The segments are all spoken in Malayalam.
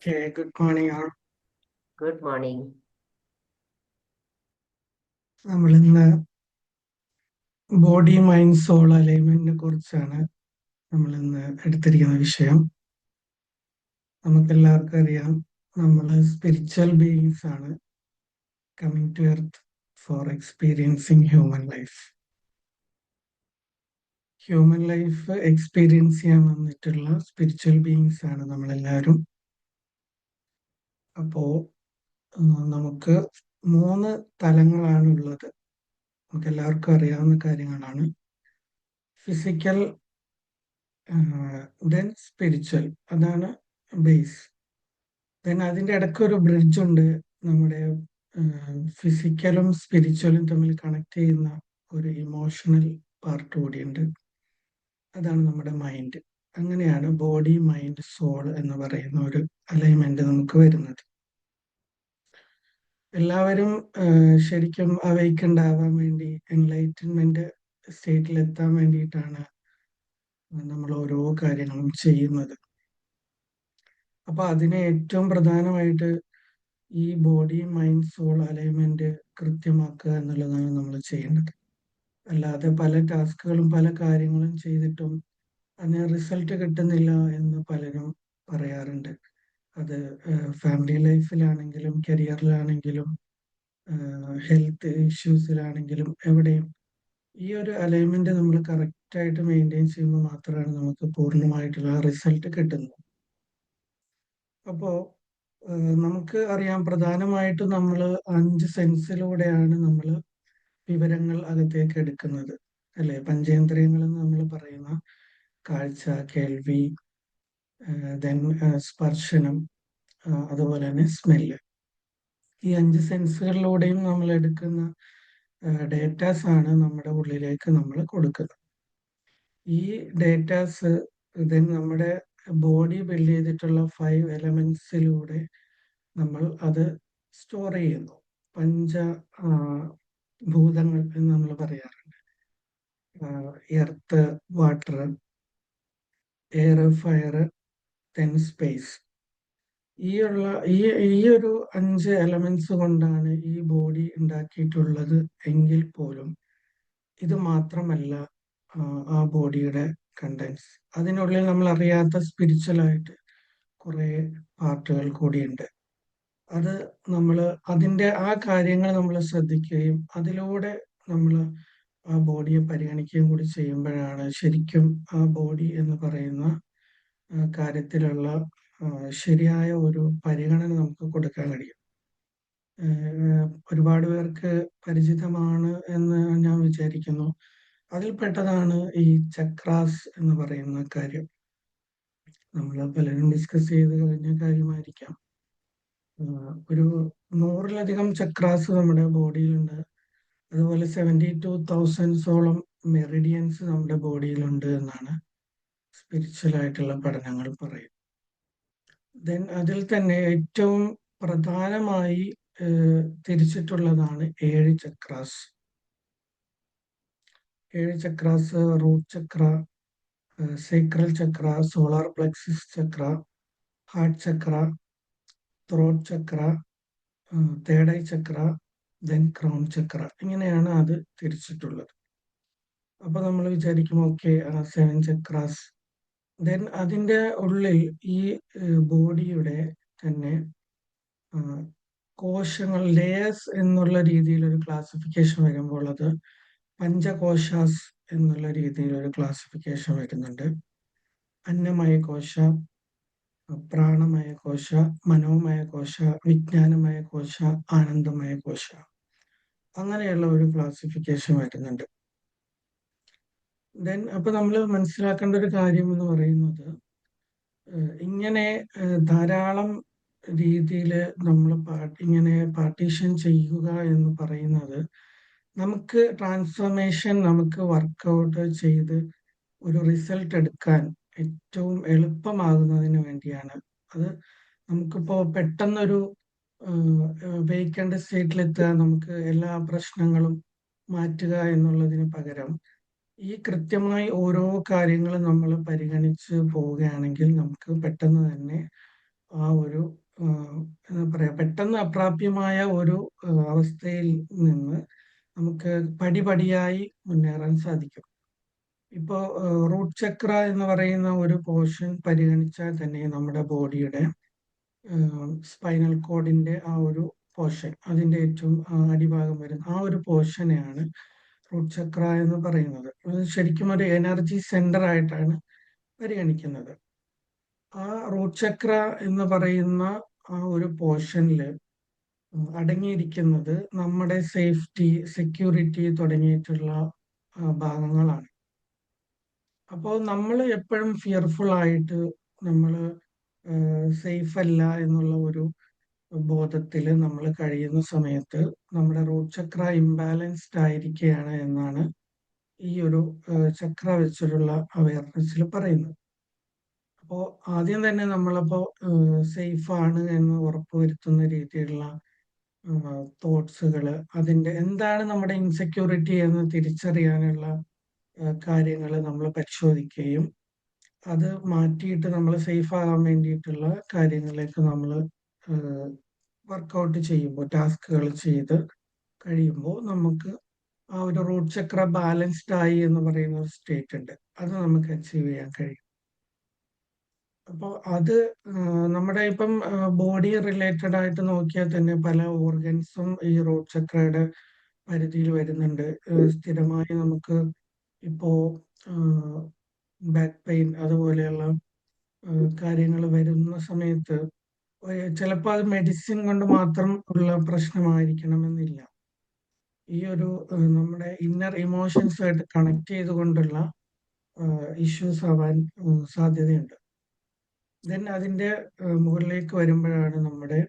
Okay, good morning all. Good morning. നമ്മളിന്ന് ബോഡി മൈൻഡ് സോൾ അലൈൻമെന്റിനെ കുറിച്ചാണ് നമ്മളിന്ന് എടുത്തിരിക്കുന്ന വിഷയം. നമുക്കെല്ലാവർക്കും അറിയാം, നമ്മൾ സ്പിരിച്വൽ ബീയിങ്സ് ആണ്, coming to earth for experiencing human life. Human life experience ചെയ്യാൻ വന്നിട്ടുള്ള സ്പിരിച്വൽ ബീയിങ്സ് ആണ് നമ്മളെല്ലാവരും. അപ്പോൾ നമുക്ക് 3 തലങ്ങളാണ് ഉള്ളത്. നമുക്ക് എല്ലാവർക്കും അറിയാവുന്ന കാര്യങ്ങളാണ്. ഫിസിക്കൽ, ദെൻ സ്പിരിച്വൽ, അതാണ് ബേസ്. ദെൻ അതിൻ്റെ ഇടയ്ക്ക് ഒരു ബ്രിഡ്ജ് ഉണ്ട്. നമ്മുടെ ഫിസിക്കലും സ്പിരിച്വലും തമ്മിൽ കണക്ട് ചെയ്യുന്ന ഒരു ഇമോഷണൽ പാർട്ട് കൂടിയുണ്ട്. അതാണ് നമ്മുടെ മൈൻഡ്. അങ്ങനെയാണ് ബോഡി മൈൻഡ് സോൾ എന്ന് പറയുന്ന ഒരു അലൈൻമെന്റ് നമുക്ക് വരുന്നത്. എല്ലാവരും ശരിക്കും അവൈക്കൻഡ് ആവാൻ വേണ്ടി, എൻലൈറ്റൻമെന്റ് സ്റ്റേറ്റിൽ എത്താൻ വേണ്ടിയിട്ടാണ് നമ്മൾ ഓരോ കാര്യങ്ങളും ചെയ്യുന്നത്. അപ്പൊ അതിനെ ഏറ്റവും പ്രധാനമായിട്ട് ഈ ബോഡി മൈൻഡ് സോൾ അലൈൻമെന്റ് കൃത്യമാക്കുക എന്നുള്ളതാണ് നമ്മൾ ചെയ്യേണ്ടത്. അല്ലാതെ പല ടാസ്കുകളും പല കാര്യങ്ങളും ചെയ്തിട്ടും അതിന് റിസൾട്ട് കിട്ടുന്നില്ല എന്ന് പലരും പറയാറുണ്ട്. അത് ഫാമിലി ലൈഫിലാണെങ്കിലും കരിയറിലാണെങ്കിലും ഹെൽത്ത് ഇഷ്യൂസിലാണെങ്കിലും എവിടെയും ഈ ഒരു അലൈൻമെന്റ് നമ്മൾ കറക്റ്റായിട്ട് മെയിൻറ്റെയിൻ ചെയ്യുമ്പോൾ മാത്രമാണ് നമുക്ക് പൂർണ്ണമായിട്ടുള്ള റിസൾട്ട് കിട്ടുന്നത്. അപ്പോൾ നമുക്ക് അറിയാം, പ്രധാനമായിട്ടും നമ്മൾ 5 സെൻസിലൂടെയാണ് നമ്മൾ വിവരങ്ങൾ അകത്തേക്ക് എടുക്കുന്നത്, അല്ലെ? പഞ്ചേന്ദ്രിയങ്ങൾ എന്ന് നമ്മൾ പറയുന്ന കാഴ്ച, കേൾവി, ദെൻ സ്പർശനം, അതുപോലെ തന്നെ സ്മെല്ല്. ഈ 5 സെൻസുകളിലൂടെയും നമ്മൾ എടുക്കുന്ന ഡേറ്റാസ് ആണ് നമ്മുടെ ഉള്ളിലേക്ക് നമ്മൾ കൊടുക്കുന്നത്. ഈ ഡേറ്റാസ് ദെൻ നമ്മുടെ ബോഡി ബിൽഡ് ചെയ്തിട്ടുള്ള 5 എലമെന്റ്സിലൂടെ നമ്മൾ അത് സ്റ്റോർ ചെയ്യുന്നു. പഞ്ച ആ, ഭൂതങ്ങൾ എന്ന് നമ്മൾ പറയാറുണ്ട്. Earth, water, air, fire, then space. ഈ ഉള്ള ഈ ഈ ഒരു 5 എലമെന്റ്സ് കൊണ്ടാണ് ഈ ബോഡി ഉണ്ടാക്കിയിട്ടുള്ളത് എങ്കിൽ പോലും ഇത് മാത്രമല്ല ആ ബോഡിയുടെ കണ്ടൻസ്. അതിനുള്ളിൽ നമ്മൾ അറിയാത്ത സ്പിരിച്വലായിട്ട് കുറെ പാർട്ടുകൾ കൂടിയുണ്ട്. അത് നമ്മൾ അതിൻ്റെ ആ കാര്യങ്ങൾ നമ്മൾ ശ്രദ്ധിക്കുകയും അതിലൂടെ നമ്മൾ ആ ബോഡിയെ പരിഗണിക്കുകയും കൂടി ചെയ്യുമ്പോഴാണ് ശരിക്കും ആ ബോഡി എന്ന് പറയുന്ന കാര്യത്തിലുള്ള ശരിയായ ഒരു പരിഗണന നമുക്ക് കൊടുക്കാൻ കഴിയും. ഒരുപാട് പേർക്ക് പരിചിതമാണ് എന്ന് ഞാൻ വിചാരിക്കുന്നു. അതിൽപ്പെട്ടതാണ് ഈ ചക്രാസ് എന്ന് പറയുന്ന കാര്യം. നമ്മൾ പലരും ഡിസ്കസ് ചെയ്ത് കഴിഞ്ഞ കാര്യമായിരിക്കാം. ഒരു 100-ലധികം ചക്രാസ് നമ്മുടെ ബോഡിയിലുണ്ട്. അതുപോലെ 72,000-ഓളം മെറിഡിയൻസ് നമ്മുടെ ബോഡിയിലുണ്ട് എന്നാണ് സ്പിരിച്വൽ ആയിട്ടുള്ള പഠനങ്ങൾ പറയും. ദെൻ അതിൽ തന്നെ ഏറ്റവും പ്രധാനമായി തിരിച്ചിട്ടുള്ളതാണ് 7 ചക്രാസ്. 7 ചക്രാസ്: റൂട്ട് ചക്ര, സേക്രൽ ചക്ര, സോളാർ പ്ലെക്സിസ് ചക്ര, ഹാർട്ട് ചക്ര, ത്രോട്ട് ചക്ര, തേർഡ് ഐ ചക്ര, ദെൻ ക്രൗൺ ചക്ര. ഇങ്ങനെയാണ് അത് തിരിച്ചിട്ടുള്ളത്. അപ്പൊ നമ്മൾ വിചാരിക്കും, ഓക്കെ, 7 ചക്രാസ്. ദെൻ അതിൻ്റെ ഉള്ളിൽ ഈ ബോഡിയുടെ തന്നെ കോശങ്ങൾ, ലേയേഴ്സ് എന്നുള്ള രീതിയിൽ ഒരു ക്ലാസിഫിക്കേഷൻ വരുമ്പോൾ അത് പഞ്ചകോശാസ് എന്നുള്ള രീതിയിൽ ഒരു ക്ലാസിഫിക്കേഷൻ വരുന്നുണ്ട്. അന്നമയ കോശ, പ്രാണമയ കോശ, മനോമയ കോശ, വിജ്ഞാനമയ കോശ, ആനന്ദമയ കോശ. അങ്ങനെയുള്ള ഒരു ക്ലാസിഫിക്കേഷൻ വരുന്നുണ്ട്. ദെൻ അപ്പൊ നമ്മൾ മനസ്സിലാക്കേണ്ട ഒരു കാര്യം എന്ന് പറയുന്നത്, ഇങ്ങനെ ധാരാളം രീതിയിൽ നമ്മൾ ഇങ്ങനെ പാർട്ടീഷൻ ചെയ്യുക എന്ന് പറയുന്നത് നമുക്ക് ട്രാൻസ്ഫോർമേഷൻ, നമുക്ക് വർക്കൗട്ട് ചെയ്ത് ഒരു റിസൾട്ട് എടുക്കാൻ ഏറ്റവും എളുപ്പമാകുന്നതിന് വേണ്ടിയാണ്. അത് നമുക്കിപ്പോൾ പെട്ടെന്നൊരു വേക്കൻഡ് സ്റ്റേറ്റിലെത്തുക, നമുക്ക് എല്ലാ പ്രശ്നങ്ങളും മാറ്റുക എന്നുള്ളതിന് പകരം ഈ കൃത്യമായി ഓരോ കാര്യങ്ങളും നമ്മൾ പരിഗണിച്ച് പോവുകയാണെങ്കിൽ നമുക്ക് പെട്ടെന്ന് തന്നെ ആ ഒരു എന്താ പറയാ, പെട്ടെന്ന് അപ്രാപ്യമായ ഒരു അവസ്ഥയിൽ നിന്ന് നമുക്ക് പടിപടിയായി മുന്നേറാൻ സാധിക്കും. ഇപ്പോൾ റൂട്ട് ചക്ര എന്ന് പറയുന്ന ഒരു പോർഷൻ പരിഗണിച്ചാൽ തന്നെ നമ്മുടെ ബോഡിയുടെ സ്പൈനൽ കോഡിന്റെ ആ ഒരു പോർഷൻ, അതിന്റെ ഏറ്റവും അടിഭാഗം വരുന്ന ആ ഒരു പോർഷനെയാണ് റൂട്ട് ചക്ര എന്ന് പറയുന്നത്. അത് ശരിക്കും ഒരു എനർജി സെന്റർ ആയിട്ടാണ് പരിഗണിക്കുന്നത്. ആ റൂട്ട് ചക്ര എന്ന് പറയുന്ന ആ ഒരു പോർഷനിൽ അടങ്ങിയിരിക്കുന്നത് നമ്മുടെ സേഫ്റ്റി, സെക്യൂരിറ്റി തുടങ്ങിയിട്ടുള്ള ഭാഗങ്ങളാണ്. അപ്പോൾ നമ്മൾ എപ്പോഴും ഫിയർഫുൾ ആയിട്ട്, നമ്മൾ സേഫ് അല്ല എന്നുള്ള ഒരു ബോധത്തിൽ നമ്മൾ കഴിയുന്ന സമയത്ത് നമ്മുടെ റൂട്ട് ചക്ര ഇംബാലൻസ്ഡ് ആയിരിക്കുകയാണ് എന്നാണ് ഈ ഒരു ചക്ര വെച്ചിട്ടുള്ള അവയർനെസ്സിൽ പറയുന്നത്. അപ്പോൾ ആദ്യം തന്നെ നമ്മളപ്പോൾ സേഫ് ആണ് എന്ന് ഉറപ്പുവരുത്തുന്ന രീതിയിലുള്ള തോട്ട്സുകൾ, അതിൻ്റെ എന്താണ് നമ്മുടെ ഇൻസെക്യൂരിറ്റി എന്ന് തിരിച്ചറിയാനുള്ള കാര്യങ്ങൾ നമ്മൾ പരിശോധിക്കുകയും അത് മാറ്റിയിട്ട് നമ്മൾ സേഫ് ആകാൻ വേണ്ടിയിട്ടുള്ള കാര്യങ്ങളിലേക്ക് നമ്മൾ വർക്കൗട്ട് ചെയ്യുമ്പോൾ, ടാസ്കുകൾ ചെയ്ത് കഴിയുമ്പോൾ നമുക്ക് ആ ഒരു റൂട്ട് ചക്ര ബാലൻസ്ഡ് ആയി എന്ന് പറയുന്ന ഒരു സ്റ്റേറ്റ് ഉണ്ട്. അത് നമുക്ക് അച്ചീവ് ചെയ്യാൻ കഴിയും. അപ്പോൾ അത് നമ്മുടെ ഇപ്പം ബോഡി റിലേറ്റഡ് ആയിട്ട് നോക്കിയാൽ തന്നെ പല ഓർഗൻസും ഈ റൂട്ട് ചക്രയുടെ പരിധിയിൽ വരുന്നുണ്ട്. സ്ഥിരമായി നമുക്ക് ഇപ്പോ ബാക്ക് പെയിൻ അതുപോലെയുള്ള കാര്യങ്ങൾ വരുന്ന സമയത്ത് ചിലപ്പോൾ അത് മെഡിസിൻ കൊണ്ട് മാത്രം ഉള്ള പ്രശ്നമായിരിക്കണമെന്നില്ല. ഈ ഒരു നമ്മുടെ ഇന്നർ ഇമോഷൻസുമായിട്ട് കണക്ട് ചെയ്തുകൊണ്ടുള്ള ഇഷ്യൂസ് ആവാൻ സാധ്യതയുണ്ട്. ദെൻ അതിൻ്റെ മുകളിലേക്ക് വരുമ്പോഴാണ് നമ്മുടെ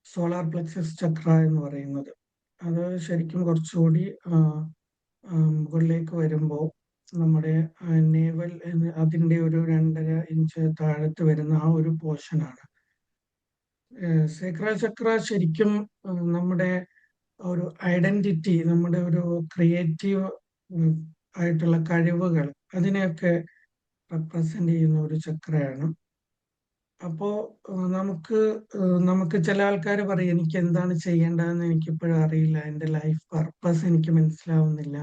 സോളാർ പ്ലെക്സസ് ചക്ര എന്ന് പറയുന്നത്. അത് ശരിക്കും കുറച്ചുകൂടി മുകളിലേക്ക് വരുമ്പോൾ നമ്മുടെ നേവൽ അതിൻ്റെ ഒരു 2.5 ഇഞ്ച് താഴത്ത് വരുന്ന ആ ഒരു പോർഷനാണ്. സേക്രൽ ചക്ര ശരിക്കും നമ്മുടെ ഒരു ഐഡന്റിറ്റി, നമ്മുടെ ഒരു ക്രിയേറ്റീവ് ആയിട്ടുള്ള കഴിവുകൾ, അതിനെയൊക്കെ റെപ്രസെന്റ് ചെയ്യുന്ന ഒരു ചക്രയാണ്. അപ്പോ നമുക്ക് ചില ആൾക്കാർ പറയും, എനിക്ക് എന്താണ് ചെയ്യേണ്ടതെന്ന് എനിക്കിപ്പോഴും അറിയില്ല, എൻ്റെ ലൈഫ് പർപ്പസ് എനിക്ക് മനസ്സിലാവുന്നില്ല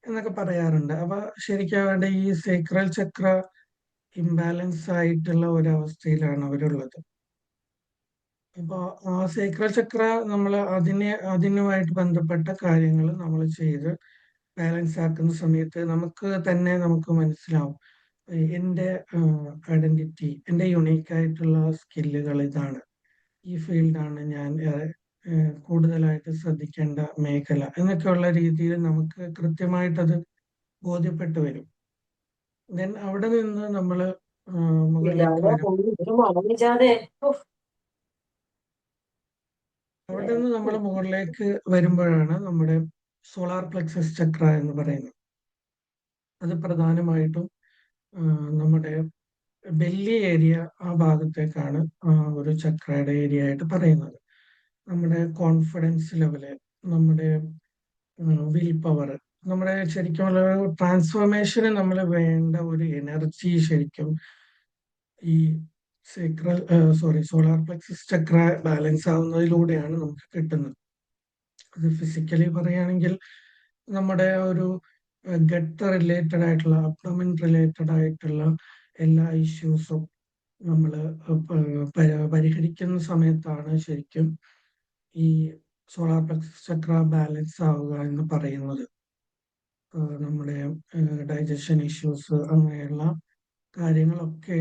എന്നൊക്കെ പറയാറുണ്ട്. അപ്പൊ ശരിക്കും വേണ്ട ഈ സേക്രൽ ചക്ര ഇംബാലൻസ് ആയിട്ടുള്ള ഒരവസ്ഥയിലാണ് അവരുള്ളത്. അപ്പൊ ആ സേക്രൽ ചക്ര നമ്മൾ അതിനുമായിട്ട് ബന്ധപ്പെട്ട കാര്യങ്ങൾ നമ്മൾ ചെയ്ത് ബാലൻസ് ആക്കുന്ന സമയത്ത് നമുക്ക് മനസ്സിലാവും എൻ്റെ ഐഡന്റിറ്റി, എൻ്റെ യുണീക്ക് ആയിട്ടുള്ള സ്കില്ലുകൾ ഇതാണ്, ഈ ഫീൽഡാണ് ഞാൻ കൂടുതലായിട്ട് ശ്രദ്ധിക്കേണ്ട മേഖല എന്നൊക്കെയുള്ള രീതിയിൽ നമുക്ക് കൃത്യമായിട്ടത് ബോധ്യപ്പെട്ടു വരും. ദെൻ അവിടെ നിന്ന് നമ്മൾ മുകളിലേക്ക് വരും. അവിടെ നിന്ന് നമ്മൾ മുകളിലേക്ക് വരുമ്പോഴാണ് നമ്മുടെ സോളാർ പ്ലെക്സസ് ചക്ര എന്ന് പറയുന്നത്. അത് പ്രധാനമായിട്ടും നമ്മുടെ ബെല്ലി ഏരിയ, ആ ഭാഗത്തേക്കാണ് ഒരു ചക്രയുടെ ഏരിയ ആയിട്ട് പറയുന്നത്. നമ്മുടെ കോൺഫിഡൻസ് ലെവല്, നമ്മുടെ വിൽ പവർ, നമ്മുടെ ശരിക്കും ട്രാൻസ്ഫോർമേഷന് നമ്മൾ വേണ്ട ഒരു എനർജി ശരിക്കും ഈ സോളാർ പ്ലെക്സസ് ചക്ര ബാലൻസ് ആവുന്നതിലൂടെയാണ് നമുക്ക് കിട്ടുന്നത്. അത് ഫിസിക്കലി പറയുകയാണെങ്കിൽ നമ്മുടെ ഒരു ഗട്ട് റിലേറ്റഡ് ആയിട്ടുള്ള, അബ്ഡോമിൻ റിലേറ്റഡ് ആയിട്ടുള്ള എല്ലാ ഇഷ്യൂസും നമ്മൾ പരിഹരിക്കുന്ന സമയത്താണ് ശരിക്കും ഈ സോളാർ പ്ലെക്സസ് ചക്ര ബാലൻസ് ആവുക എന്ന് പറയുന്നത്. നമ്മുടെ ഡൈജഷൻ ഇഷ്യൂസ് അങ്ങനെയുള്ള കാര്യങ്ങളൊക്കെ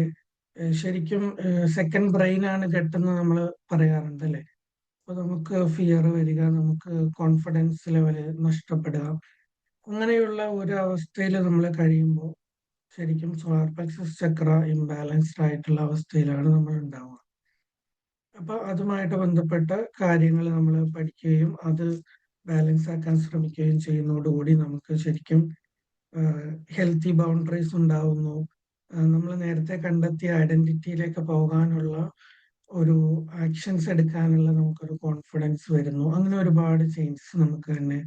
ശരിക്കും സെക്കൻഡ് ബ്രെയിൻ ആണ് ഗട്ടെന്ന് നമ്മൾ പറയാറുണ്ട് അല്ലേ. അപ്പൊ നമുക്ക് ഫിയർ വരിക, നമുക്ക് കോൺഫിഡൻസ് ലെവല് നഷ്ടപ്പെടുക, അങ്ങനെയുള്ള ഒരു അവസ്ഥയിൽ നമ്മൾ കഴിയുമ്പോൾ ശരിക്കും സോളാർ പ്ലെക്സസ് ചക്ര ഇംബാലൻസ്ഡ് ആയിട്ടുള്ള അവസ്ഥയിലാണ് നമ്മൾ ഉണ്ടാവുക. അപ്പൊ അതുമായിട്ട് ബന്ധപ്പെട്ട കാര്യങ്ങൾ നമ്മൾ പഠിക്കുകയും അത് ബാലൻസ് ആക്കാൻ ശ്രമിക്കുകയും ചെയ്യുന്നതോടുകൂടി നമുക്ക് ശരിക്കും ഹെൽത്തി ബൗണ്ടറീസ് ഉണ്ടാവുന്നു. നമ്മൾ നേരത്തെ കണ്ടെത്തിയ ഐഡന്റിറ്റിയിലേക്ക് പോകാനുള്ള ഒരു ആക്ഷൻസ് എടുക്കാനുള്ള നമുക്കൊരു കോൺഫിഡൻസ് വരുന്നു. അങ്ങനെ ഒരുപാട് ചേഞ്ചസ് നമുക്ക് തന്നെ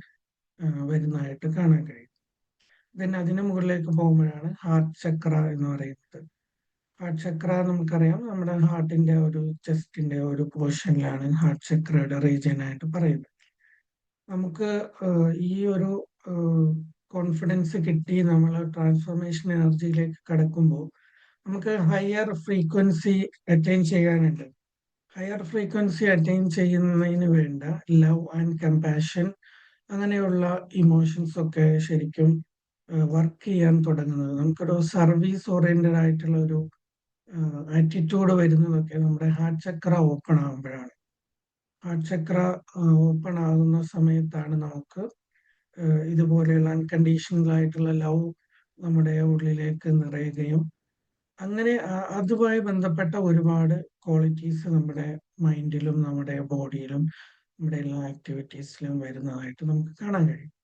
വരുന്നതായിട്ട് കാണാൻ കഴിയും. ദെൻ അതിന് മുകളിലേക്ക് പോകുമ്പോഴാണ് ഹാർട്ട് ചക്ര എന്ന് പറയുന്നത്. ഹാർട്ട് ചക്ര നമുക്കറിയാം, നമ്മുടെ ഹാർട്ടിന്റെ ഒരു ചെസ്റ്റിന്റെ ഒരു പോർഷനിലാണ് ഹാർട്ട് ചക്രയുടെ റീജിയൻ ആയിട്ട് പറയുന്നത്. നമുക്ക് ഈ ഒരു കോൺഫിഡൻസ് കിട്ടി നമ്മൾ ട്രാൻസ്ഫോർമേഷൻ എനർജിയിലേക്ക് കടക്കുമ്പോൾ നമുക്ക് ഹയർ ഫ്രീക്വൻസി അറ്റൈൻ ചെയ്യാനുണ്ട്. ഹയർ ഫ്രീക്വൻസി അറ്റൈൻ ചെയ്യുന്നതിന് വേണ്ട ലവ് ആൻഡ് കമ്പാഷൻ അങ്ങനെയുള്ള ഇമോഷൻസ് ഒക്കെ ശരിക്കും വർക്ക് ചെയ്യാൻ തുടങ്ങുന്നത്, നമുക്കൊരു സർവീസ് ഓറിയന്റഡ് ആയിട്ടുള്ള ഒരു ആറ്റിറ്റ്യൂഡ് വരുന്നതൊക്കെ നമ്മുടെ ഹാർട്ട് ചക്ര ഓപ്പൺ ആകുമ്പോഴാണ്. ഹാർട്ട് ചക്ര ഓപ്പൺ ആകുന്ന സമയത്താണ് നമുക്ക് ഇതുപോലെയുള്ള അൺകണ്ടീഷണൽ ആയിട്ടുള്ള ലവ് നമ്മുടെ ഉള്ളിലേക്ക് നിറയുകയും അങ്ങനെ അതുമായി ബന്ധപ്പെട്ട ഒരുപാട് ക്വാളിറ്റീസ് നമ്മുടെ മൈൻഡിലും നമ്മുടെ ബോഡിയിലും നമ്മുടെ എല്ലാ ആക്ടിവിറ്റീസിലും വരുന്നതായിട്ട് നമുക്ക് കാണാൻ കഴിയും.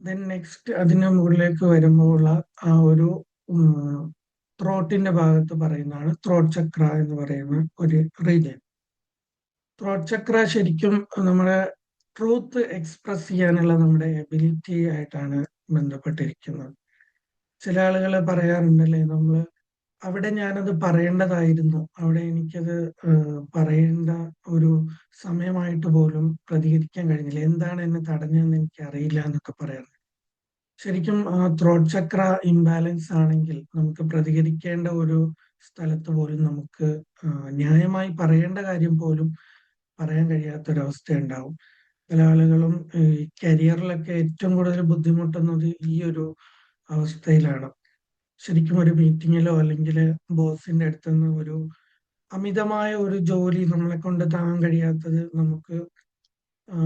ദെൻ നെക്സ്റ്റ് അതിന് മുകളിലേക്ക് വരുമ്പോൾ ആ ഒരു ത്രോട്ടിന്റെ ഭാഗത്ത് പറയുന്നതാണ് ത്രോട്ട് ചക്ര എന്ന് പറയുന്ന ഒരു റീജിയൻ. ത്രോട്ട് ചക്ര ശരിക്കും നമ്മുടെ ട്രൂത്ത് എക്സ്പ്രസ് ചെയ്യാനുള്ള നമ്മുടെ എബിലിറ്റി ആയിട്ടാണ് ബന്ധപ്പെട്ടിരിക്കുന്നത്. ചില ആളുകൾ പറയാറുണ്ടല്ലേ, നമ്മള് അവിടെ ഞാനത് പറയേണ്ടതായിരുന്നു, അവിടെ എനിക്കത് പറയേണ്ട ഒരു സമയമായിട്ട് പോലും പ്രതികരിക്കാൻ കഴിഞ്ഞില്ല, എന്താണ് എന്നെ തടഞ്ഞതെന്ന് എനിക്ക് അറിയില്ല എന്നൊക്കെ പറയാറുണ്ട്. ശരിക്കും ആ ത്രോട്ട് ചക്ര ഇംബാലൻസ് ആണെങ്കിൽ നമുക്ക് പ്രതികരിക്കേണ്ട ഒരു സ്ഥലത്ത് പോലും നമുക്ക് ന്യായമായി പറയേണ്ട കാര്യം പോലും പറയാൻ കഴിയാത്തൊരവസ്ഥ ഉണ്ടാവും. പല ആളുകളും ഈ കരിയറിലൊക്കെ ഏറ്റവും കൂടുതൽ ബുദ്ധിമുട്ടുന്നത് ഈ ഒരു അവസ്ഥയിലാണ്. ശരിക്കും ഒരു മീറ്റിങ്ങിലോ അല്ലെങ്കിൽ ബോസിന്റെ അടുത്തുനിന്ന് ഒരു അമിതമായ ഒരു ജോലി നമ്മളെ കൊണ്ട് താങ്ങാൻ കഴിയാത്തത് നമുക്ക്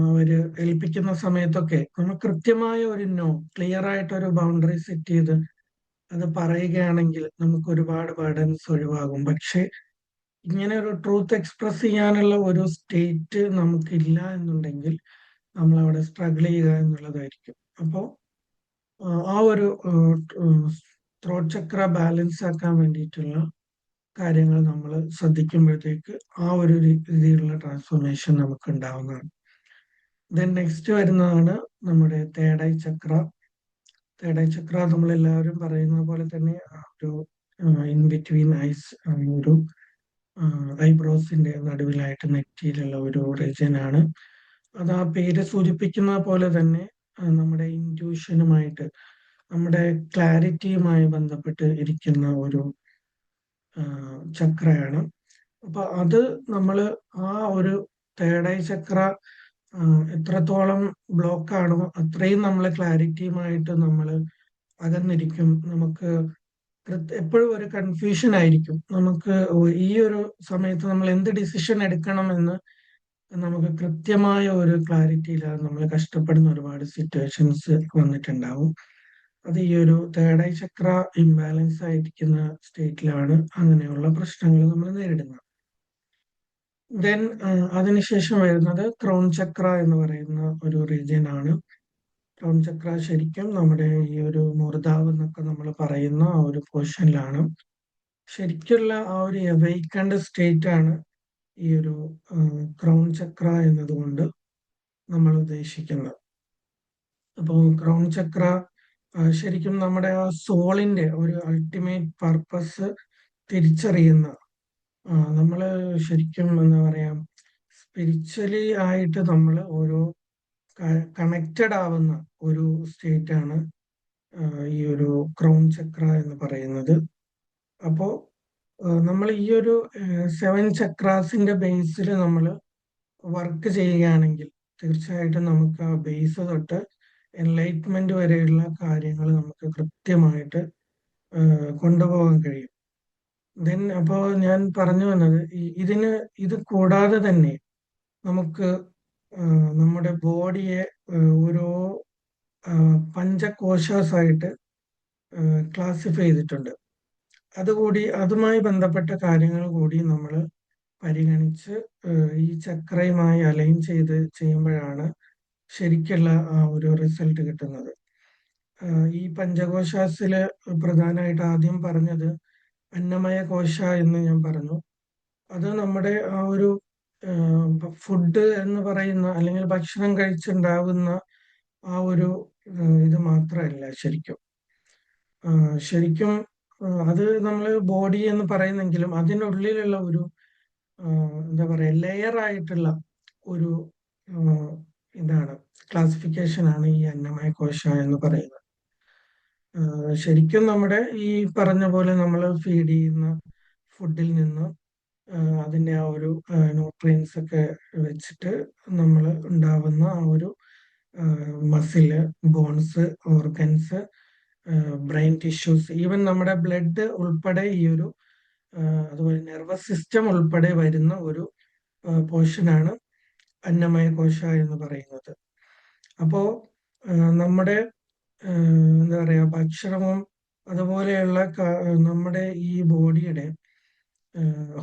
അവര് ഏൽപ്പിക്കുന്ന സമയത്തൊക്കെ നമ്മൾ കൃത്യമായ ഒരു നോ, ക്ലിയർ ആയിട്ട് ഒരു ബൗണ്ടറി സെറ്റ് ചെയ്ത് അത് പറയുകയാണെങ്കിൽ നമുക്ക് ഒരുപാട് ബർഡൻസ് ഒഴിവാകും. പക്ഷെ ഇങ്ങനെ ഒരു ട്രൂത്ത് എക്സ്പ്രസ് ചെയ്യാനുള്ള ഒരു സ്റ്റേറ്റ് നമുക്കില്ല എന്നുണ്ടെങ്കിൽ നമ്മൾ അവിടെ സ്ട്രഗിൾ ചെയ്യുക എന്നുള്ളതായിരിക്കും. അപ്പോൾ ആ ഒരു ത്രോട്ട് ചക്ര ബാലൻസ് ആക്കാൻ വേണ്ടിയിട്ടുള്ള കാര്യങ്ങൾ നമ്മൾ ശ്രദ്ധിക്കുമ്പോഴത്തേക്ക് ആ ഒരു രീതിയിലുള്ള ട്രാൻസ്ഫോർമേഷൻ നമുക്ക് ഉണ്ടാവുന്നതാണ്. ദെൻ നെക്സ്റ്റ് വരുന്നതാണ് നമ്മുടെ തേർഡ് ഐ ചക്ര. തേർഡ് ഐ ചക്ര നമ്മൾ എല്ലാവരും പറയുന്ന പോലെ തന്നെ ഒരു ഇൻ ബിറ്റ്വീൻ ഐസ്, ഒരു ഐബ്രോസിന്റെ നടുവിലായിട്ട് നെറ്റിയിലുള്ള ഒരു റീജിയൻ ആണ്. അത് ആ പേര് സൂചിപ്പിക്കുന്ന പോലെ തന്നെ നമ്മുടെ ഇൻറ്റ്യൂഷനുമായിട്ട്, നമ്മുടെ ക്ലാരിറ്റിയുമായി ബന്ധപ്പെട്ട് ഇരിക്കുന്ന ഒരു ചക്രയാണ്. അപ്പൊ അത് നമ്മൾ ആ ഒരു തേർഡ് ഐ ചക്ര എത്രത്തോളം ബ്ലോക്ക് ആണോ അത്രയും നമ്മൾ ക്ലാരിറ്റിയുമായിട്ട് നമ്മൾ അകന്നിരിക്കും. നമുക്ക് എപ്പോഴും ഒരു കൺഫ്യൂഷൻ ആയിരിക്കും. നമുക്ക് ഈ ഒരു സമയത്ത് നമ്മൾ എന്ത് ഡിസിഷൻ എടുക്കണം എന്ന് നമുക്ക് കൃത്യമായ ഒരു ക്ലാരിറ്റി ഇല്ലാതെ നമ്മൾ കഷ്ടപ്പെടുന്ന ഒരുപാട് സിറ്റുവേഷൻസ് വന്നിട്ടുണ്ടാവും. അത് ഈ ഒരു തേർഡ് ഐ ചക്ര ഇംബാലൻസ് ആയിരിക്കുന്ന സ്റ്റേറ്റിലാണ് അങ്ങനെയുള്ള പ്രശ്നങ്ങൾ നമ്മൾ നേരിടുന്നത്. ദെൻ അതിനുശേഷം വരുന്നത് ക്രൗൺ ചക്ര എന്ന് പറയുന്ന ഒരു റീജിയൻ ആണ്. ക്രൗൺ ചക്ര ശരിക്കും നമ്മുടെ ഈ ഒരു മൂർധാവ് എന്നൊക്കെ നമ്മൾ പറയുന്ന ആ ഒരു പോർഷനിലാണ്. ശരിക്കുള്ള ആ ഒരു എവൈക്കൻഡ് സ്റ്റേറ്റ് ആണ് ഈ ഒരു ക്രൗൺ ചക്ര എന്നതുകൊണ്ട് നമ്മൾ ഉദ്ദേശിക്കുന്നത്. അപ്പോൾ ക്രൗൺ ചക്ര ശരിക്കും നമ്മുടെ ആ സോളിന്റെ ഒരു അൾട്ടിമേറ്റ് പർപ്പസ് തിരിച്ചറിയുന്ന, നമ്മള് ശരിക്കും എന്താ പറയാ, സ്പിരിച്വലി ആയിട്ട് നമ്മൾ ഓരോ കണക്റ്റഡ് ആവുന്ന ഒരു സ്റ്റേറ്റ് ആണ് ഈ ഒരു ക്രൗൺ ചക്ര എന്ന് പറയുന്നത്. അപ്പോ നമ്മൾ ഈ ഒരു 7 ചക്രാസിന്റെ ബേസിൽ നമ്മൾ വർക്ക് ചെയ്യുകയാണെങ്കിൽ തീർച്ചയായിട്ടും നമുക്ക് ആ ബേസ് തൊട്ട് എൻലൈറ്റ്മെന്റ് വരെയുള്ള കാര്യങ്ങൾ നമുക്ക് കൃത്യമായിട്ട് കൊണ്ടുപോകാൻ കഴിയും. ദെൻ അപ്പോൾ ഞാൻ പറഞ്ഞു വന്നത് ഇത് കൂടാതെ തന്നെ നമുക്ക് നമ്മുടെ ബോഡിയെ ഓരോ പഞ്ചകോശാസ് ആയിട്ട് ക്ലാസിഫൈ ചെയ്തിട്ടുണ്ട്. അതുകൂടി അതുമായി ബന്ധപ്പെട്ട കാര്യങ്ങൾ കൂടി നമ്മൾ പരിഗണിച്ച് ഈ ചക്രയുമായി അലൈൻ ചെയ്ത് ചെയ്യുമ്പോഴാണ് ശരിക്കുള്ള ആ ഒരു റിസൾട്ട് കിട്ടുന്നത്. ഈ പഞ്ചകോശാസില് പ്രധാനമായിട്ട് ആദ്യം പറഞ്ഞത് അന്നമയ കോശ എന്ന് ഞാൻ പറഞ്ഞു. അത് നമ്മുടെ ആ ഒരു ഫുഡ് എന്ന് പറയുന്ന അല്ലെങ്കിൽ ഭക്ഷണം കഴിച്ചുണ്ടാകുന്ന ആ ഒരു ഇത് മാത്രമല്ല ശരിക്കും. ശരിക്കും അത് നമ്മൾ ബോഡി എന്ന് പറയുന്നെങ്കിലും അതിനുള്ളിലുള്ള ഒരു എന്താ പറയാ ലെയർ ആയിട്ടുള്ള ഒരു ആ, ഇതാണ് ക്ലാസിഫിക്കേഷൻ ആണ് ഈ അന്നമയ കോശ എന്ന് പറയുന്നത്. ശരിക്കും നമ്മുടെ ഈ പറഞ്ഞ പോലെ നമ്മൾ ഫീഡ് ചെയ്യുന്ന ഫുഡിൽ നിന്ന് അതിൻ്റെ ആ ഒരു ന്യൂട്രിയൻസ് ഒക്കെ വെച്ചിട്ട് നമ്മൾ ഉണ്ടാവുന്ന ആ ഒരു muscle, bones, organs, brain tissues, even നമ്മുടെ ബ്ലഡ് ഉൾപ്പെടെ ഈ ഒരു അതുപോലെ നെർവസ് സിസ്റ്റം ഉൾപ്പെടെ വരുന്ന ഒരു പോർഷനാണ് അന്നമയ കോശ എന്ന് പറയുന്നത്. അപ്പോ നമ്മുടെ എന്താ പറയാ ഭക്ഷണവും അതുപോലെയുള്ള നമ്മുടെ ഈ ബോഡിയുടെ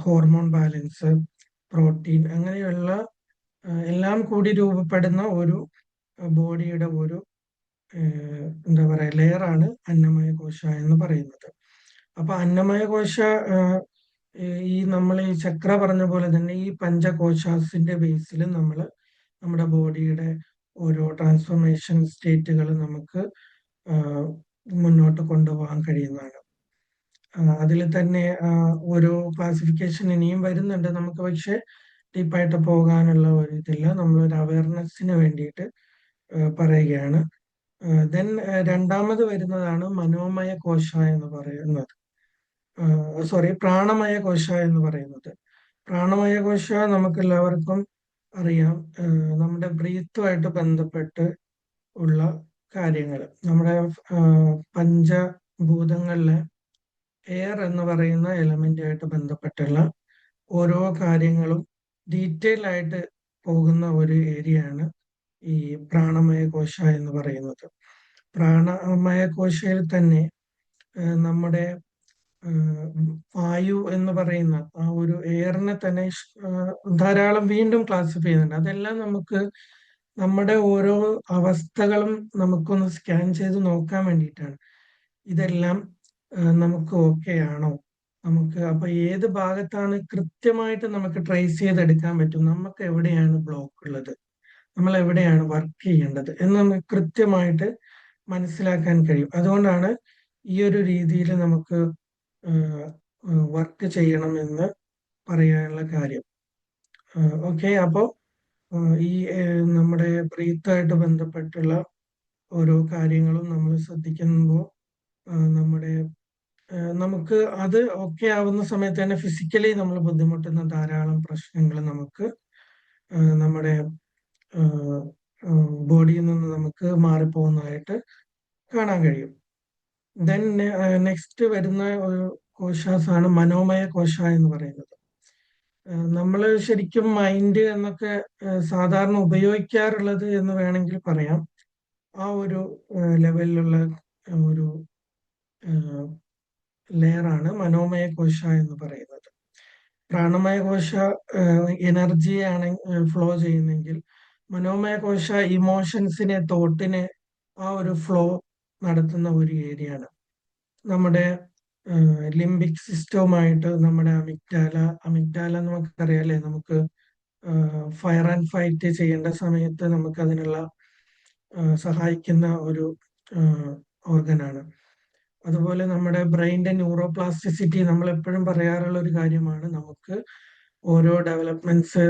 ഹോർമോൺ ബാലൻസ്, പ്രോട്ടീൻ അങ്ങനെയുള്ള എല്ലാം കൂടി രൂപപ്പെടുന്ന ഒരു ബോഡിയുടെ ഒരു എന്താ പറയാ ലെയറാണ് അന്നമയ കോശ എന്ന് പറയുന്നത്. അപ്പൊ അന്നമയ കോശ ഈ നമ്മൾ ഈ ചക്ര പറഞ്ഞ പോലെ തന്നെ ഈ പഞ്ചകോശാസിന്റെ ബേസിൽ നമ്മൾ നമ്മുടെ ബോഡിയുടെ ഓരോ ട്രാൻസ്ഫോർമേഷൻ സ്റ്റേറ്റുകൾ നമുക്ക് മുന്നോട്ട് കൊണ്ടുപോകാൻ കഴിയുന്നതാണ്. അതിൽ തന്നെ ഓരോ ക്ലാസിഫിക്കേഷൻ ഇനിയും വരുന്നുണ്ട് നമുക്ക്, പക്ഷെ ഡീപ്പായിട്ട് പോകാനുള്ള ഒരു ഇതില്ല, നമ്മളൊരു അവയർനെസ്സിന് വേണ്ടിയിട്ട് പറയുകയാണ്. ദെൻ രണ്ടാമത് വരുന്നതാണ് മനോമയ കോശ എന്ന് പറയുന്നത്. സോറി, പ്രാണമയ കോശ എന്ന് പറയുന്നത്. പ്രാണമയ കോശ നമുക്ക് എല്ലാവർക്കും അറിയാം, നമ്മുടെ ബ്രീത്തുമായിട്ട് ബന്ധപ്പെട്ട് ഉള്ള കാര്യങ്ങൾ, നമ്മുടെ പഞ്ചഭൂതങ്ങളിലെ എയർ എന്ന് പറയുന്ന എലമെന്റുമായിട്ട് ബന്ധപ്പെട്ടുള്ള ഓരോ കാര്യങ്ങളും ഡീറ്റെയിൽ ആയിട്ട് പോകുന്ന ഒരു ഏരിയയാണ് ഈ പ്രാണമയ കോശ എന്ന് പറയുന്നത്. പ്രാണമയ കോശയിൽ തന്നെ നമ്മുടെ വായു എന്ന് പറയുന്ന ആ ഒരു എയറിനെ തന്നെ ധാരാളം വീണ്ടും ക്ലാസിഫൈ ചെയ്യുന്നുണ്ട്. അതെല്ലാം നമുക്ക് നമ്മുടെ ഓരോ അവസ്ഥകളും നമുക്കൊന്ന് സ്കാൻ ചെയ്ത് നോക്കാൻ വേണ്ടിയിട്ടാണ്. ഇതെല്ലാം നമുക്ക് ഓക്കെ ആണോ, നമുക്ക് അപ്പൊ ഏത് ഭാഗത്താണ് കൃത്യമായിട്ട് നമുക്ക് ട്രേസ് ചെയ്തെടുക്കാൻ പറ്റും, നമുക്ക് എവിടെയാണ് ബ്ലോക്ക് ഉള്ളത്, നമ്മൾ എവിടെയാണ് വർക്ക് ചെയ്യേണ്ടത് എന്ന് നമുക്ക് കൃത്യമായിട്ട് മനസ്സിലാക്കാൻ കഴിയും. അതുകൊണ്ടാണ് ഈ ഒരു രീതിയിൽ നമുക്ക് വർക്ക് ചെയ്യണം എന്ന് പറയാനുള്ള കാര്യം. ഓക്കെ, അപ്പോൾ ഈ നമ്മുടെ ബ്രീത്തായിട്ട് ബന്ധപ്പെട്ടുള്ള ഓരോ കാര്യങ്ങളും നമ്മൾ ശ്രദ്ധിക്കുമ്പോൾ നമ്മുടെ നമുക്ക് അത് ഓക്കെ ആവുന്ന സമയത്ത് തന്നെ ഫിസിക്കലി നമ്മൾ ബുദ്ധിമുട്ടുന്ന ധാരാളം പ്രശ്നങ്ങൾ നമുക്ക് നമ്മുടെ ബോഡിയിൽ നിന്ന് നമുക്ക് മാറിപ്പോകുന്നതായിട്ട് കാണാൻ കഴിയും. ദെൻ നെക്സ്റ്റ് വരുന്ന ഒരു കോശാസാണ് മനോമയ കോശ എന്ന് പറയുന്നത്. നമ്മൾ ശരിക്കും മൈൻഡ് എന്നൊക്കെ സാധാരണ ഉപയോഗിക്കാറുള്ളത് എന്ന് വേണമെങ്കിൽ പറയാം. ആ ഒരു ലെവലിലുള്ള ഒരു ലെയറാണ് മനോമയ കോശ എന്ന് പറയുന്നത്. പ്രാണമയ കോശ എനർജിയാണ് ഫ്ലോ ചെയ്യുന്നെങ്കിൽ മനോമയ കോശ ഇമോഷൻസിനെ, തോട്ടിനെ ആ ഒരു ഫ്ലോ നടത്തുന്ന ഒരു ഏരിയ ആണ്. നമ്മുടെ ലിംബിക് സിസ്റ്റവുമായിട്ട് നമ്മുടെ അമിഗ്ഡാല നമുക്കറിയാലേ, നമുക്ക് ഫയർ ആൻഡ് ഫൈറ്റ് ചെയ്യേണ്ട സമയത്ത് നമുക്ക് അതിനുള്ള സഹായിക്കുന്ന ഒരു ഓർഗനാണ്. അതുപോലെ നമ്മുടെ ബ്രെയിൻ്റെ ന്യൂറോപ്ലാസ്റ്റിസിറ്റി നമ്മൾ എപ്പോഴും പറയാറുള്ള ഒരു കാര്യമാണ്. നമുക്ക് ഓരോ ഡെവലപ്മെന്റ്സ്,